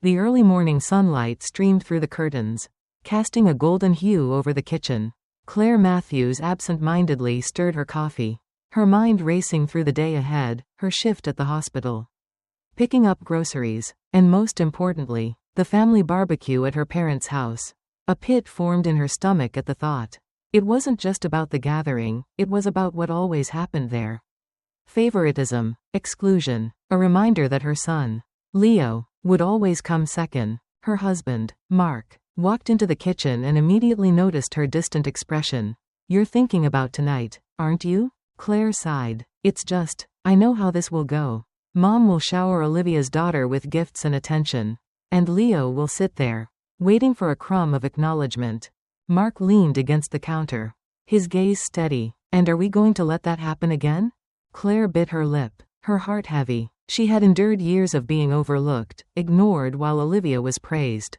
The early morning sunlight streamed through the curtains, casting a golden hue over the kitchen. Claire Matthews absent-mindedly stirred her coffee, her mind racing through the day ahead, her shift at the hospital, picking up groceries, and most importantly, the family barbecue at her parents' house. A pit formed in her stomach at the thought. It wasn't just about the gathering, it was about what always happened there. Favoritism, exclusion, a reminder that her son, Leo, would always come second. Her husband, Mark, walked into the kitchen and immediately noticed her distant expression. "You're thinking about tonight, aren't you?" Claire sighed. "It's just, I know how this will go. Mom will shower Olivia's daughter with gifts and attention. And Leo will sit there, waiting for a crumb of acknowledgement." Mark leaned against the counter, his gaze steady. "And are we going to let that happen again?" Claire bit her lip, her heart heavy. She had endured years of being overlooked, ignored while Olivia was praised,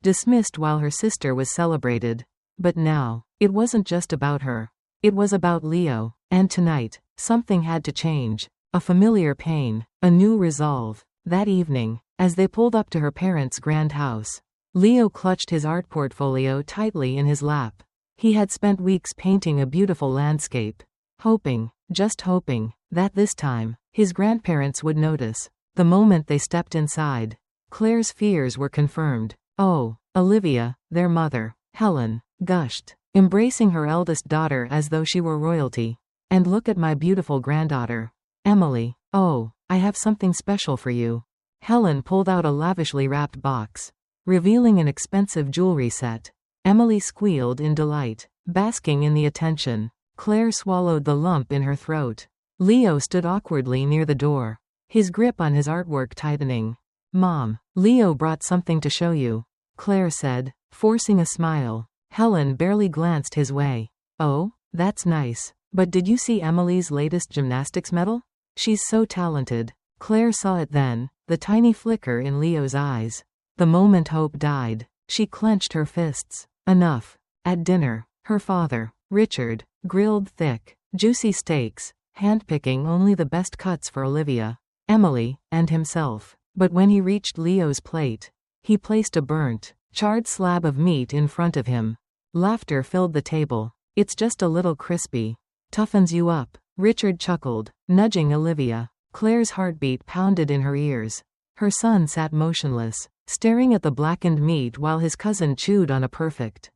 dismissed while her sister was celebrated. But now, it wasn't just about her. It was about Leo. And tonight, something had to change. A familiar pain, a new resolve. That evening, as they pulled up to her parents' grand house, Leo clutched his art portfolio tightly in his lap. He had spent weeks painting a beautiful landscape, hoping, just hoping, that this time, his grandparents would notice. The moment they stepped inside, Claire's fears were confirmed. "Oh, Olivia," their mother, Helen, gushed, embracing her eldest daughter as though she were royalty. "And look at my beautiful granddaughter, Emily. Oh, I have something special for you." Helen pulled out a lavishly wrapped box, revealing an expensive jewelry set. Emily squealed in delight, basking in the attention. Claire swallowed the lump in her throat. Leo stood awkwardly near the door, his grip on his artwork tightening. "Mom, Leo brought something to show you," Claire said, forcing a smile. Helen barely glanced his way. "Oh, that's nice. But did you see Emily's latest gymnastics medal? She's so talented." Claire saw it then, the tiny flicker in Leo's eyes. The moment hope died, she clenched her fists. Enough. At dinner, her father, Richard, grilled thick, juicy steaks, handpicking only the best cuts for Olivia, Emily, and himself. But when he reached Leo's plate, he placed a burnt, charred slab of meat in front of him. Laughter filled the table. "It's just a little crispy. Toughens you up," Richard chuckled, nudging Olivia. Claire's heartbeat pounded in her ears. Her son sat motionless, staring at the blackened meat while his cousin chewed on a perfect,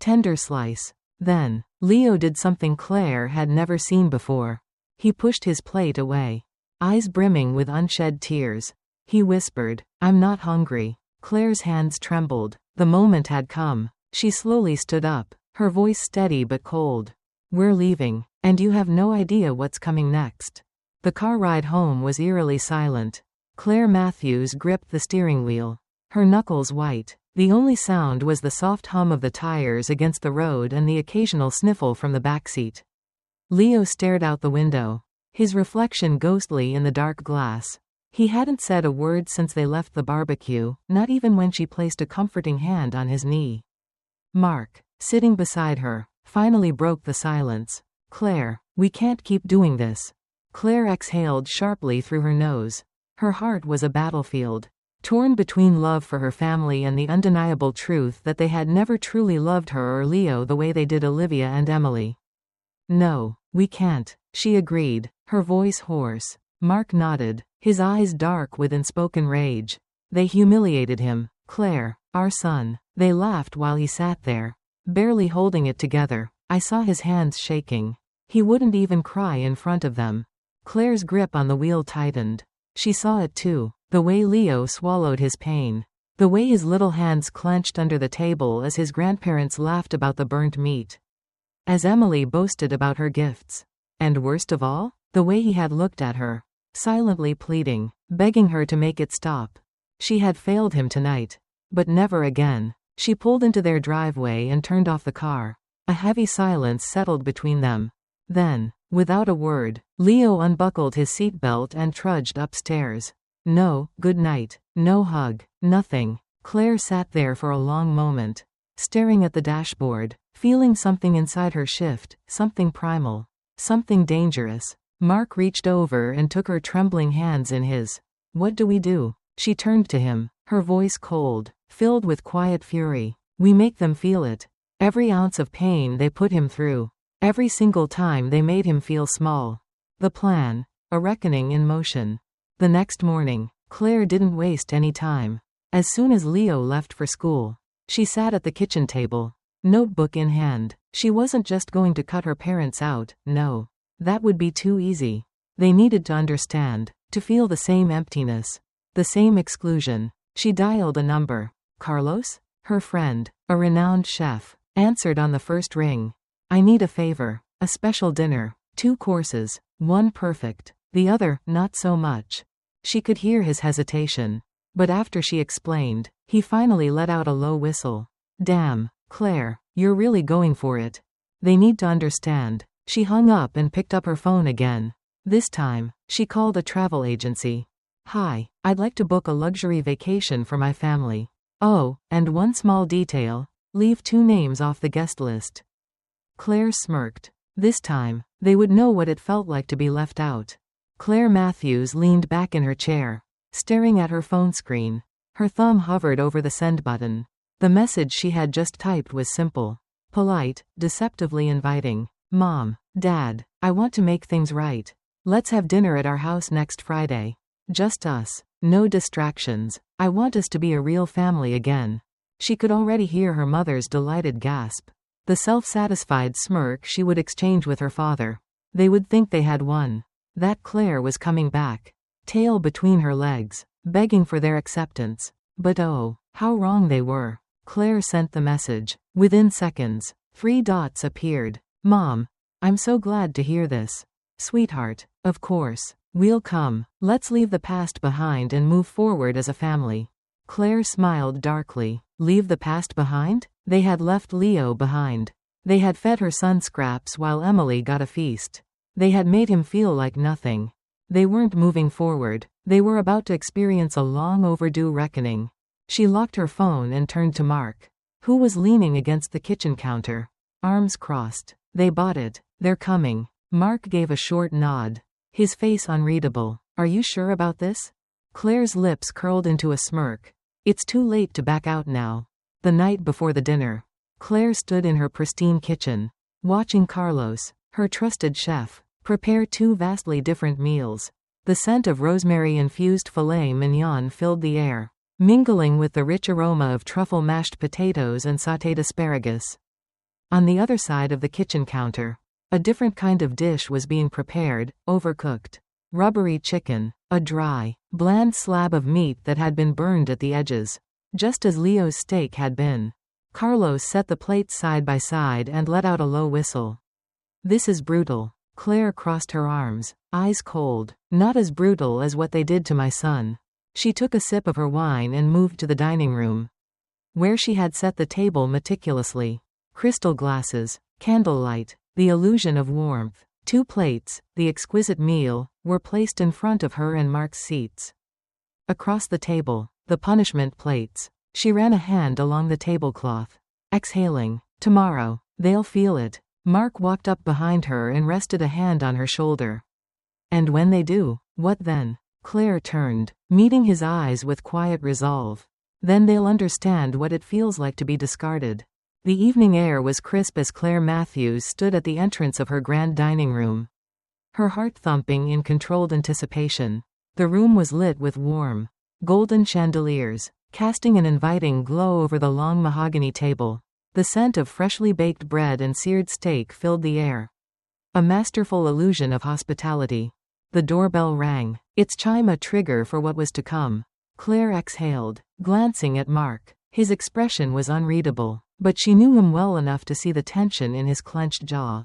tender slice. Then, Leo did something Claire had never seen before. He pushed his plate away, eyes brimming with unshed tears. He whispered, "I'm not hungry." Claire's hands trembled. The moment had come. She slowly stood up, her voice steady but cold. "We're leaving, and you have no idea what's coming next." The car ride home was eerily silent. Claire Matthews gripped the steering wheel, her knuckles white. The only sound was the soft hum of the tires against the road and the occasional sniffle from the backseat. Leo stared out the window, his reflection ghostly in the dark glass. He hadn't said a word since they left the barbecue, not even when she placed a comforting hand on his knee. Mark, sitting beside her, finally broke the silence. "Claire, we can't keep doing this." Claire exhaled sharply through her nose. Her heart was a battlefield, torn between love for her family and the undeniable truth that they had never truly loved her or Leo the way they did Olivia and Emily. "No, we can't," she agreed, her voice hoarse. Mark nodded, his eyes dark with unspoken rage. "They humiliated him, Claire, our son." They laughed while he sat there, barely holding it together. "I saw his hands shaking. He wouldn't even cry in front of them." Claire's grip on the wheel tightened. She saw it too, the way Leo swallowed his pain, the way his little hands clenched under the table as his grandparents laughed about the burnt meat, as Emily boasted about her gifts. And worst of all, the way he had looked at her, silently pleading, begging her to make it stop. She had failed him tonight, but never again. She pulled into their driveway and turned off the car. A heavy silence settled between them. Then, without a word, Leo unbuckled his seatbelt and trudged upstairs. No good night, no hug, nothing. Claire sat there for a long moment, staring at the dashboard, feeling something inside her shift, something primal, something dangerous. Mark reached over and took her trembling hands in his. "What do we do?" She turned to him, her voice cold, filled with quiet fury. We make them feel it. Every ounce of pain they put him through. Every single time they made him feel small. The plan. A reckoning in motion. The next morning, Claire didn't waste any time. As soon as Leo left for school, she sat at the kitchen table, notebook in hand. She wasn't just going to cut her parents out, no. That would be too easy. They needed to understand, to feel the same emptiness, the same exclusion. She dialed a number. Carlos? Her friend, a renowned chef, answered on the first ring. I need a favor. A special dinner. 2 courses. One perfect. The other, not so much. She could hear his hesitation. But after she explained, he finally let out a low whistle. Damn, Claire, you're really going for it. They need to understand. She hung up and picked up her phone again. This time, she called a travel agency. Hi, I'd like to book a luxury vacation for my family. Oh, and one small detail. Leave 2 names off the guest list. Claire smirked. This time, they would know what it felt like to be left out. Claire Matthews leaned back in her chair, staring at her phone screen. Her thumb hovered over the send button. The message she had just typed was simple, polite, deceptively inviting. Mom, Dad, I want to make things right. Let's have dinner at our house next Friday. Just us. No distractions. I want us to be a real family again. She could already hear her mother's delighted gasp. The self-satisfied smirk she would exchange with her father. They would think they had won. That Claire was coming back. Tail between her legs, begging for their acceptance. But oh, how wrong they were. Claire sent the message. Within seconds, 3 dots appeared. Mom, I'm so glad to hear this. Sweetheart, of course. We'll come. Let's leave the past behind and move forward as a family. Claire smiled darkly. Leave the past behind? They had left Leo behind. They had fed her son scraps while Emily got a feast. They had made him feel like nothing. They weren't moving forward. They were about to experience a long overdue reckoning. She locked her phone and turned to Mark, who was leaning against the kitchen counter, arms crossed. They bought it. They're coming. Mark gave a short nod, his face unreadable. Are you sure about this? Claire's lips curled into a smirk. It's too late to back out now. The night before the dinner, Claire stood in her pristine kitchen, watching Carlos, her trusted chef, prepare 2 vastly different meals. The scent of rosemary-infused filet mignon filled the air, mingling with the rich aroma of truffle mashed potatoes and sautéed asparagus. On the other side of the kitchen counter, a different kind of dish was being prepared, overcooked. Rubbery chicken, a dry, bland slab of meat that had been burned at the edges, just as Leo's steak had been. Carlos set the plates side by side and let out a low whistle. This is brutal. Claire crossed her arms, eyes cold. Not as brutal as what they did to my son. She took a sip of her wine and moved to the dining room, where she had set the table meticulously. Crystal glasses, candlelight, the illusion of warmth. 2 plates, the exquisite meal, were placed in front of her and Mark's seats. Across the table, the punishment plates. She ran a hand along the tablecloth, exhaling. Tomorrow, they'll feel it. Mark walked up behind her and rested a hand on her shoulder. And when they do, what then? Claire turned, meeting his eyes with quiet resolve. Then they'll understand what it feels like to be discarded. The evening air was crisp as Claire Matthews stood at the entrance of her grand dining room, her heart thumping in controlled anticipation. The room was lit with warm, golden chandeliers, casting an inviting glow over the long mahogany table. The scent of freshly baked bread and seared steak filled the air, a masterful illusion of hospitality. The doorbell rang, its chime a trigger for what was to come. Claire exhaled, glancing at Mark. His expression was unreadable, but she knew him well enough to see the tension in his clenched jaw.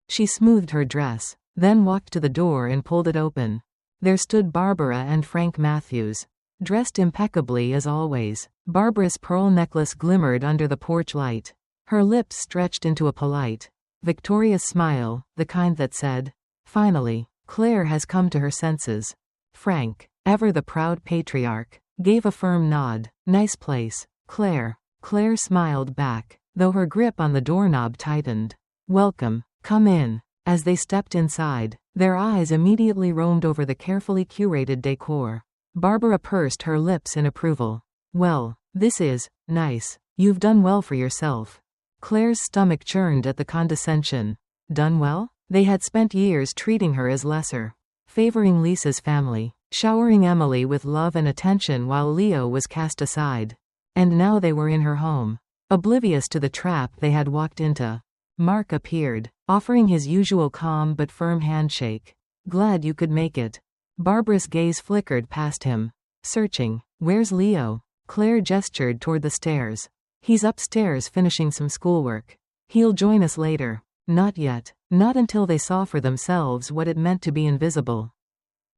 She smoothed her dress, then walked to the door and pulled it open. There stood Barbara and Frank Matthews, dressed impeccably as always. Barbara's pearl necklace glimmered under the porch light. Her lips stretched into a polite, victorious smile, the kind that said, "Finally, Claire has come to her senses." Frank, ever the proud patriarch, gave a firm nod. "Nice place, Claire." Claire smiled back, though her grip on the doorknob tightened. "Welcome. Come in." As they stepped inside, their eyes immediately roamed over the carefully curated decor. Barbara pursed her lips in approval. Well, this is nice. You've done well for yourself. Claire's stomach churned at the condescension. Done well? They had spent years treating her as lesser, favoring Lisa's family, showering Emily with love and attention while Leo was cast aside. And now they were in her home, oblivious to the trap they had walked into. Mark appeared, offering his usual calm but firm handshake. Glad you could make it. Barbara's gaze flickered past him. Searching. Where's Leo? Claire gestured toward the stairs. He's upstairs finishing some schoolwork. He'll join us later. Not yet. Not until they saw for themselves what it meant to be invisible.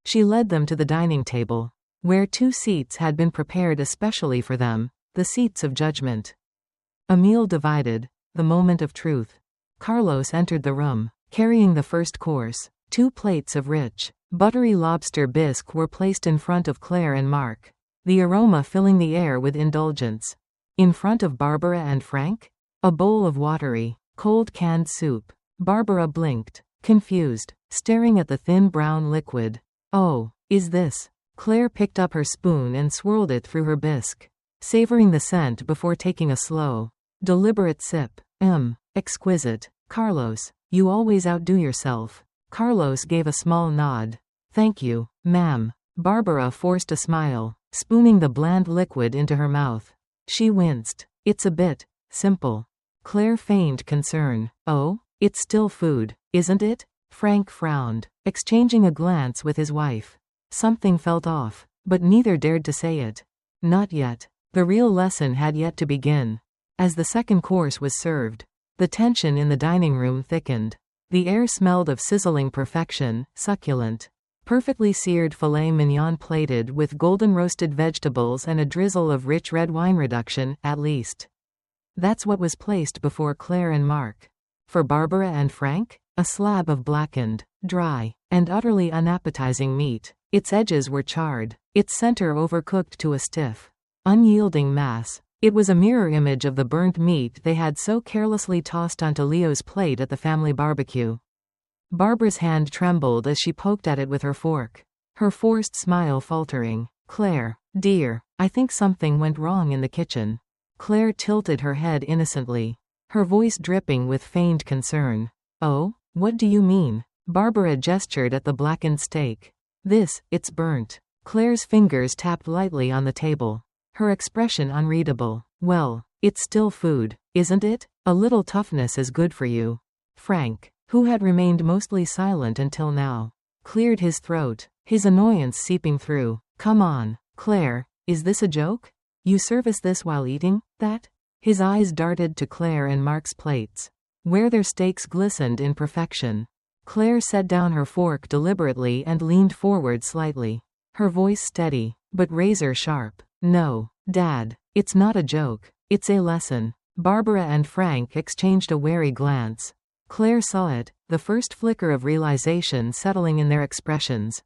She led them to the dining table, where 2 seats had been prepared especially for them, the seats of judgment. A meal divided, the moment of truth. Carlos entered the room, carrying the first course. 2 plates of rich, buttery lobster bisque were placed in front of Claire and Mark, the aroma filling the air with indulgence. In front of Barbara and Frank? A bowl of watery, cold canned soup. Barbara blinked, confused, staring at the thin brown liquid. Oh, is this? Claire picked up her spoon and swirled it through her bisque, savoring the scent before taking a slow, deliberate sip. Exquisite. Carlos, you always outdo yourself. Carlos gave a small nod. Thank you, ma'am. Barbara forced a smile, spooning the bland liquid into her mouth. She winced. It's a bit simple. Claire feigned concern. Oh, it's still food, isn't it? Frank frowned, exchanging a glance with his wife. Something felt off, but neither dared to say it. Not yet. The real lesson had yet to begin. As the second course was served, the tension in the dining room thickened. The air smelled of sizzling perfection, succulent. Perfectly seared filet mignon plated with golden roasted vegetables and a drizzle of rich red wine reduction, at least. That's what was placed before Claire and Mark. For Barbara and Frank? A slab of blackened, dry, and utterly unappetizing meat. Its edges were charred, its center overcooked to a stiff, unyielding mass. It was a mirror image of the burnt meat they had so carelessly tossed onto Leo's plate at the family barbecue. Barbara's hand trembled as she poked at it with her fork, her forced smile faltering. Claire, dear, I think something went wrong in the kitchen. Claire tilted her head innocently, her voice dripping with feigned concern. Oh, what do you mean? Barbara gestured at the blackened steak. It's burnt. Claire's fingers tapped lightly on the table, her expression unreadable. Well, it's still food, isn't it? A little toughness is good for you. Frank, who had remained mostly silent until now, cleared his throat, his annoyance seeping through. Come on, Claire, is this a joke? You service this while eating that? His eyes darted to Claire and Mark's plates, where their steaks glistened in perfection. Claire set down her fork deliberately and leaned forward slightly, her voice steady, but razor sharp. No, Dad, it's not a joke, it's a lesson. Barbara and Frank exchanged a wary glance. Claire saw it, the first flicker of realization settling in their expressions.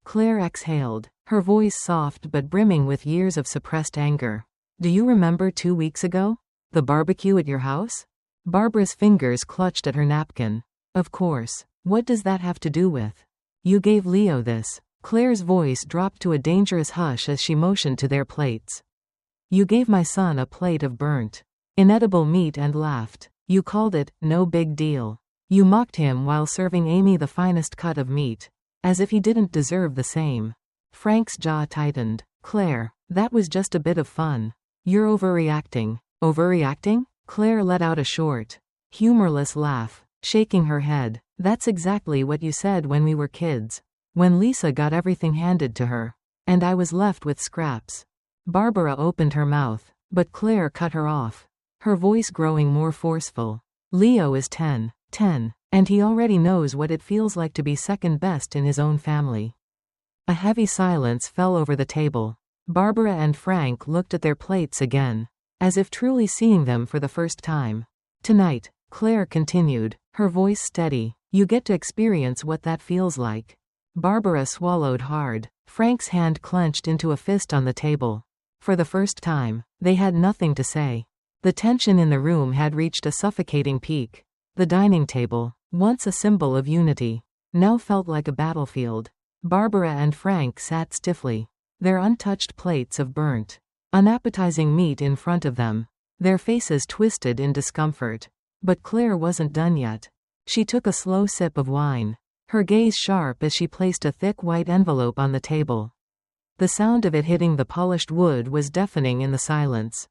Claire exhaled, her voice soft but brimming with years of suppressed anger. Do you remember 2 weeks ago? The barbecue at your house? Barbara's fingers clutched at her napkin. Of course. What does that have to do with? You gave Leo this. Claire's voice dropped to a dangerous hush as she motioned to their plates. You gave my son a plate of burnt, inedible meat and laughed. You called it, no big deal. You mocked him while serving Amy the finest cut of meat, as if he didn't deserve the same. Frank's jaw tightened. Claire, that was just a bit of fun. You're overreacting. Overreacting? Claire let out a short, humorless laugh, shaking her head. That's exactly what you said when we were kids. When Lisa got everything handed to her, and I was left with scraps. Barbara opened her mouth, but Claire cut her off, her voice growing more forceful. Leo is 10, and he already knows what it feels like to be second best in his own family. A heavy silence fell over the table. Barbara and Frank looked at their plates again, as if truly seeing them for the first time. Tonight, Claire continued, her voice steady, you get to experience what that feels like. Barbara swallowed hard. Frank's hand clenched into a fist on the table. For the first time, they had nothing to say. The tension in the room had reached a suffocating peak. The dining table, once a symbol of unity, now felt like a battlefield. Barbara and Frank sat stiffly, their untouched plates of burnt, unappetizing meat in front of them, their faces twisted in discomfort. But Claire wasn't done yet. She took a slow sip of wine, her gaze sharp as she placed a thick white envelope on the table. The sound of it hitting the polished wood was deafening in the silence.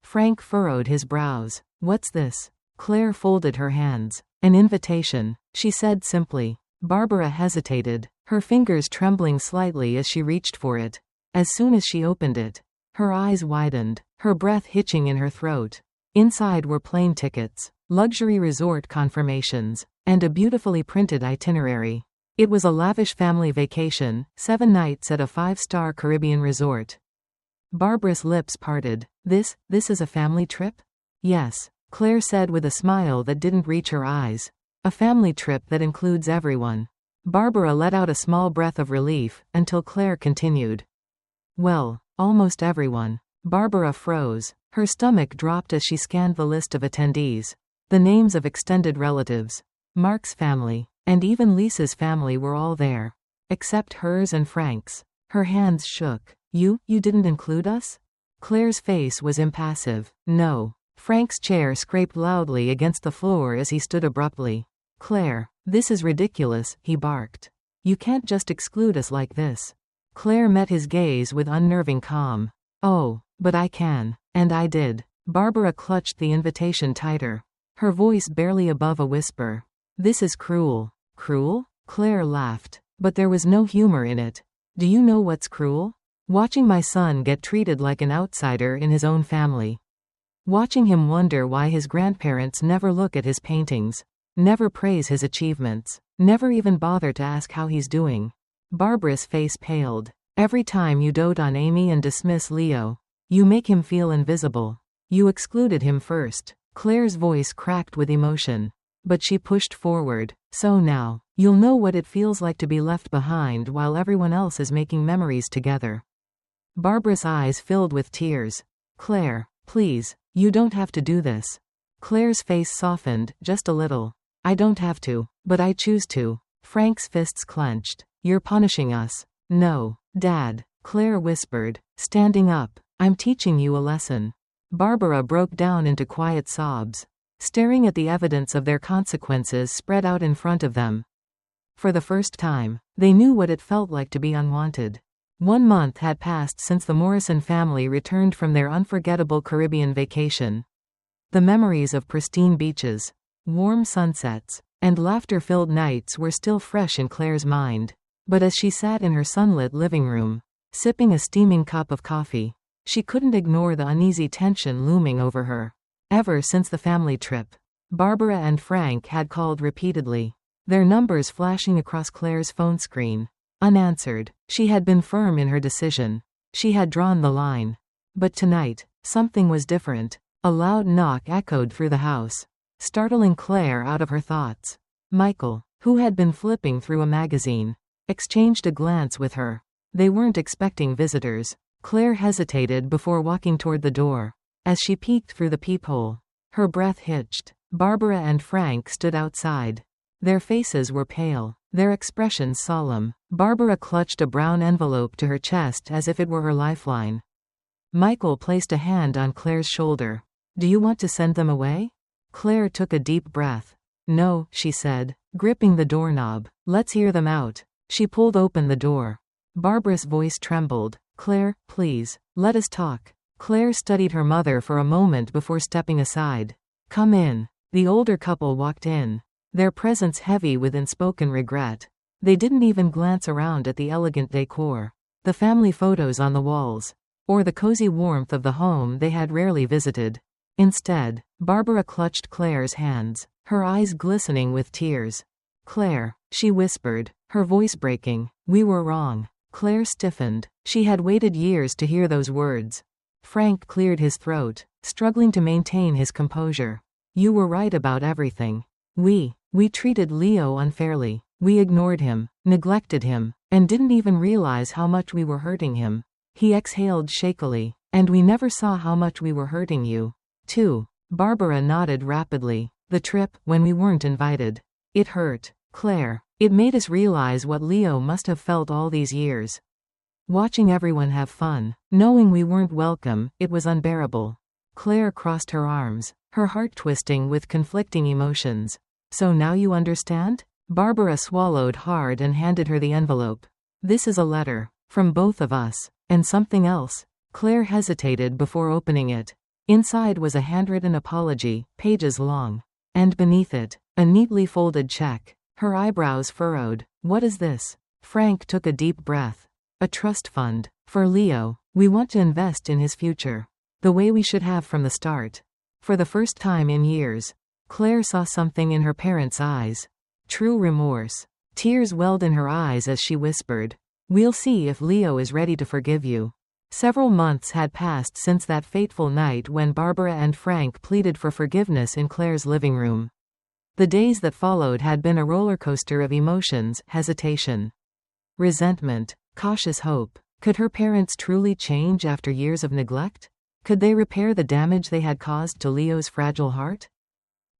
Frank furrowed his brows. "What's this?" Claire folded her hands. "An invitation," she said simply. Barbara hesitated, her fingers trembling slightly as she reached for it. As soon as she opened it, her eyes widened, her breath hitching in her throat. Inside were plane tickets, luxury resort confirmations, and a beautifully printed itinerary. It was a lavish family vacation, 7 nights at a 5-star Caribbean resort. Barbara's lips parted. This is a family trip?" "Yes," Claire said with a smile that didn't reach her eyes. "A family trip that includes everyone." Barbara let out a small breath of relief, until Claire continued. "Well, almost everyone." Barbara froze. Her stomach dropped as she scanned the list of attendees. The names of extended relatives, Mark's family, and even Lisa's family were all there. Except hers and Frank's. Her hands shook. You didn't include us?" Claire's face was impassive. "No." Frank's chair scraped loudly against the floor as he stood abruptly. "Claire, this is ridiculous," he barked. "You can't just exclude us like this." Claire met his gaze with unnerving calm. "Oh, but I can. And I did." Barbara clutched the invitation tighter, her voice barely above a whisper. "This is cruel." "Cruel?" Claire laughed. But there was no humor in it. "Do you know what's cruel? Watching my son get treated like an outsider in his own family. Watching him wonder why his grandparents never look at his paintings, never praise his achievements, never even bother to ask how he's doing." Barbara's face paled. "Every time you dote on Amy and dismiss Leo, you make him feel invisible. You excluded him first." Claire's voice cracked with emotion. But she pushed forward. "So now, you'll know what it feels like to be left behind while everyone else is making memories together." Barbara's eyes filled with tears. "Claire, please, you don't have to do this." Claire's face softened, just a little. "I don't have to, but I choose to." Frank's fists clenched. "You're punishing us." "No, Dad," Claire whispered, standing up. "I'm teaching you a lesson." Barbara broke down into quiet sobs, staring at the evidence of their consequences spread out in front of them. For the first time, they knew what it felt like to be unwanted. 1 month had passed since the Morrison family returned from their unforgettable Caribbean vacation. The memories of pristine beaches, warm sunsets, and laughter-filled nights were still fresh in Claire's mind. But as she sat in her sunlit living room, sipping a steaming cup of coffee, she couldn't ignore the uneasy tension looming over her. Ever since the family trip, Barbara and Frank had called repeatedly, their numbers flashing across Claire's phone screen. Unanswered. She had been firm in her decision. She had drawn the line. But tonight, something was different. A loud knock echoed through the house, startling Claire out of her thoughts. Michael, who had been flipping through a magazine, exchanged a glance with her. They weren't expecting visitors. Claire hesitated before walking toward the door. As she peeked through the peephole, her breath hitched. Barbara and Frank stood outside. Their faces were pale, their expressions solemn. Barbara clutched a brown envelope to her chest as if it were her lifeline. Michael placed a hand on Claire's shoulder. "Do you want to send them away?" Claire took a deep breath. "No," she said, gripping the doorknob. "Let's hear them out." She pulled open the door. Barbara's voice trembled. "Claire, please, let us talk." Claire studied her mother for a moment before stepping aside. "Come in." The older couple walked in, their presence heavy with unspoken regret. They didn't even glance around at the elegant decor, the family photos on the walls, or the cozy warmth of the home they had rarely visited. Instead, Barbara clutched Claire's hands, her eyes glistening with tears. "Claire," she whispered, her voice breaking, "we were wrong." Claire stiffened. She had waited years to hear those words. Frank cleared his throat, struggling to maintain his composure. "You were right about everything. We treated Leo unfairly. We ignored him, neglected him, and didn't even realize how much we were hurting him." He exhaled shakily. "And we never saw how much we were hurting you, too." Barbara nodded rapidly. "The trip, when we weren't invited. It hurt, Claire. It made us realize what Leo must have felt all these years." Watching everyone have fun, knowing we weren't welcome, it was unbearable. Claire crossed her arms, her heart twisting with conflicting emotions. So now you understand? Barbara swallowed hard and handed her the envelope. This is a letter. From both of us. And something else. Claire hesitated before opening it. Inside was a handwritten apology, pages long. And beneath it, a neatly folded check. Her eyebrows furrowed. What is this? Frank took a deep breath. A trust fund. For Leo. We want to invest in his future. The way we should have from the start. For the first time in years, Claire saw something in her parents' eyes. True remorse. Tears welled in her eyes as she whispered, "We'll see if Leo is ready to forgive you." Several months had passed since that fateful night when Barbara and Frank pleaded for forgiveness in Claire's living room. The days that followed had been a roller coaster of emotions, hesitation, resentment, cautious hope. Could her parents truly change after years of neglect? Could they repair the damage they had caused to Leo's fragile heart?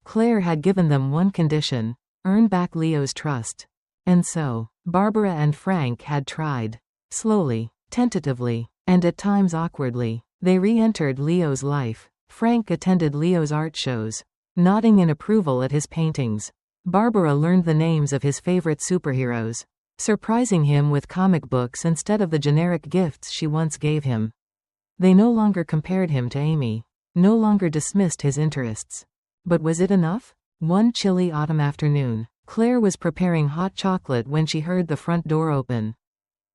Claire had given them one condition: earn back Leo's trust. And so, Barbara and Frank had tried. Slowly, tentatively, and at times awkwardly, they re-entered Leo's life. Frank attended Leo's art shows, nodding in approval at his paintings. Barbara learned the names of his favorite superheroes, surprising him with comic books instead of the generic gifts she once gave him. They no longer compared him to Amy, no longer dismissed his interests. But was it enough? One chilly autumn afternoon, Claire was preparing hot chocolate when she heard the front door open.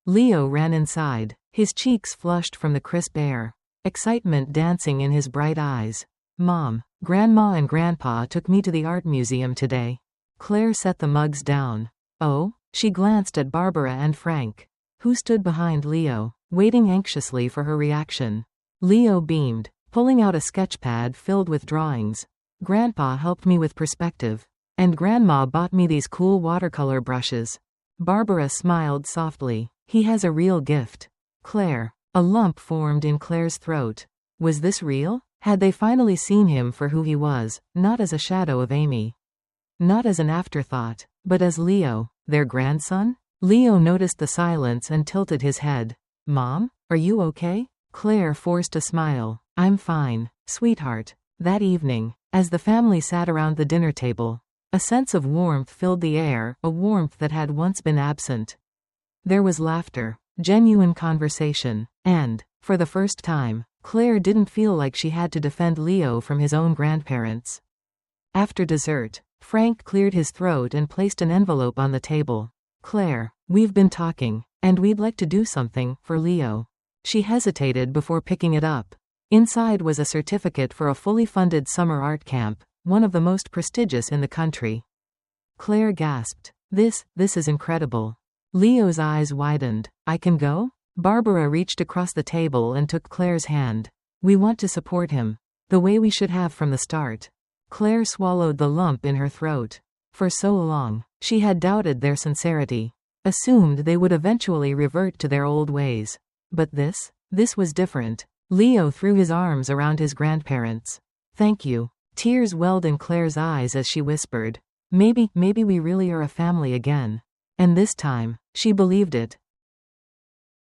Leo ran inside, his cheeks flushed from the crisp air, excitement dancing in his bright eyes. "Mom, Grandma and Grandpa took me to the art museum today." Claire set the mugs down. "Oh?" She glanced at Barbara and Frank, who stood behind Leo, waiting anxiously for her reaction. Leo beamed, pulling out a sketchpad filled with drawings. "Grandpa helped me with perspective. And Grandma bought me these cool watercolor brushes." Barbara smiled softly. "He has a real gift." Claire. A lump formed in Claire's throat. Was this real? Had they finally seen him for who he was, not as a shadow of Amy? Not as an afterthought, but as Leo, their grandson? Leo noticed the silence and tilted his head. "Mom, are you okay?" Claire forced a smile. "I'm fine, sweetheart." That evening, as the family sat around the dinner table, a sense of warmth filled the air, a warmth that had once been absent. There was laughter, genuine conversation, and, for the first time, Claire didn't feel like she had to defend Leo from his own grandparents. After dessert, Frank cleared his throat and placed an envelope on the table. "Claire, we've been talking, and we'd like to do something for Leo." She hesitated before picking it up. Inside was a certificate for a fully funded summer art camp, one of the most prestigious in the country. Claire gasped. This is incredible." Leo's eyes widened. "I can go?" Barbara reached across the table and took Claire's hand. "We want to support him. The way we should have from the start." Claire swallowed the lump in her throat. For so long, she had doubted their sincerity, assumed they would eventually revert to their old ways. But this was different. Leo threw his arms around his grandparents. "Thank you." Tears welled in Claire's eyes as she whispered, Maybe we really are a family again." And this time, she believed it.